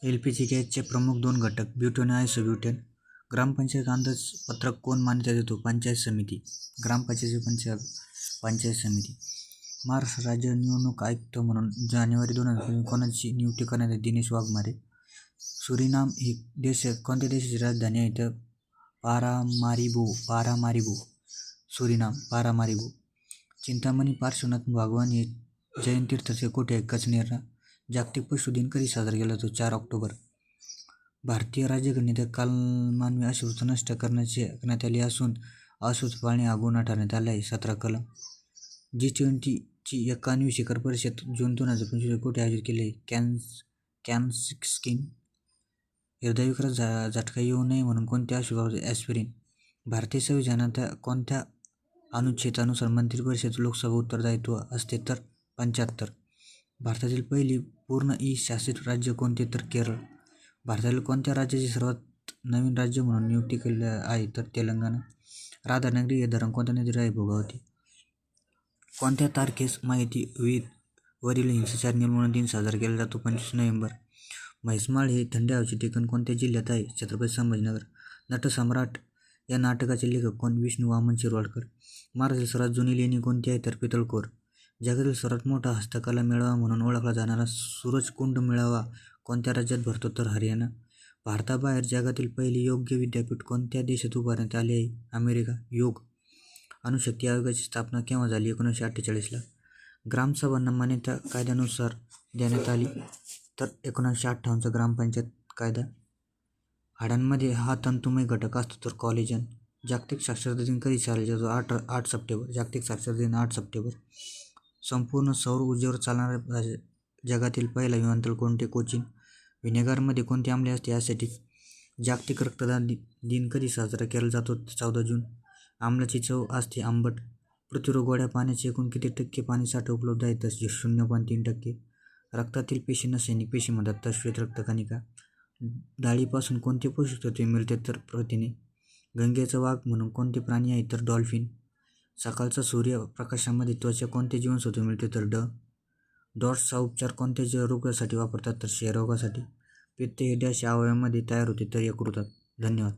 LPG गॅसचे प्रमुख दोन घटक ब्युटेन आणि आयसोब्युटेन. ग्रामपंचायत अंदाजपत्रक कोण मान्यता देतो? पंचायत समिती. पंचायत समिती. महाराष्ट्र राज्य निवडणूक आयुक्त म्हणून जानेवारी 2025 कोणाची नियुक्ती करण्यात आली? दिनेश वाघमारे. सुरिनाम ही कोणत्या देशाची राजधानी आहे? तर Paramaribo. Suriname, Paramaribo. Chintamani Parshvanath भगवान हे जैन तीर्थाचे कुठे आहे? कचनेरला. जागतिक पशु दिन कधी साजरा केला जातो? 4 ऑक्टोबर. भारतीय राज्यघटनेत कालमानवी अशुद्धता नष्ट करण्यात आली असून अशुद्ध पाळणे हा गुन्हा ठरवण्यात आला आहे. 17 कलम. G20ची 91वी शिखर परिषद जून 2025 कुठे आयोजित केली आहे? कॅन्सिस्किन. हृदयविकाराचा झटका येऊ नये म्हणून कोणत्या औषध? ॲस्पिरिन. भारतीय संविधानात कोणत्या अनुच्छेदानुसार मंत्रिपरिषद लोकसभा उत्तरदायित्व असते? तर 75. भारतातील पहिली पूर्ण शासित राज्य कोणते? तर केरळ. भारतातील कोणत्या राज्याची सर्वात नवीन राज्य म्हणून नियुक्ती केली आहे? तर तेलंगणा. राधानगरी हे धरण कोणत्या नदीवर आहे? भोगावती. कोणत्या तारखेस माहिती वरील हिंसाचार निर्मूलन दिन साजरा केला जातो? 25 नोव्हेंबर. म्हैसमाळ हे थंड हवेचे ठिकाण कोणत्या जिल्ह्यात आहे? छत्रपती संभाजीनगर. नटसम्राट या नाटकाचे लेखक कोण? विष्णू वामन शिरवाडकर. महाराष्ट्रातील सर्वात जुनी लेणी कोणती आहे? तर पितळखोर. जगातील सर्वात मोठा हस्तकला मेळावा म्हणून ओळखला जाणारा सूरजकुंड मेळावा कोणत्या राज्यात भरतो? तर हरियाणा. भारताबाहेर जगातील पहिले योग्य विद्यापीठ कोणत्या देशात उभारण्यात आले आहे? अमेरिका. योग. अणुशक्ती आयोगाची स्थापना केव्हा झाली? 1948ला. ग्रामसभांना मान्यता कायद्यानुसार देण्यात आली? तर 1958चा ग्रामपंचायत कायदा. हाडांमध्ये हा तंतुमय घटक असतो? तर कॉलेजन. जागतिक साक्षरता दिन कधी साजरा जातो? 8 सप्टेंबर. जागतिक साक्षरता दिन 8 सप्टेंबर. संपूर्ण सौर ऊर्जेवर चालणारा जगातील पहिला विमानतळ कोणते? कोचीन. व्हिनेगारमध्ये कोणते आम्ले असते? ॲसिटिक. जागतिक रक्तदान दिन कधी साजरा केला जातो? 14 जून. आम्लाची चव असते आंबट. पृथ्वीवर गोड्या पाण्याचे एकूण किती टक्के पाणीसाठा उपलब्ध आहे? तर 0.3%. रक्तातील पेशींना सैनिक पेशी म्हणतात? तर श्वेत रक्तकणिका. डाळीपासून कोणते पोषक तत्वे मिळते? तर प्रथिने. गंगेचा वाघ म्हणून कोणते प्राणी आहे? तर डॉल्फिन. सकाळचा सूर्यप्रकाशामध्ये त्वचा कोणते जीवनसत्व मिळते? तर डॉट्सचा उपचार कोणत्या रोगासाठी वापरतात? तर क्षयरोगासाठी. पित्त हे डॅश या अवयवामध्ये तयार होते? तर यकृतात. धन्यवाद.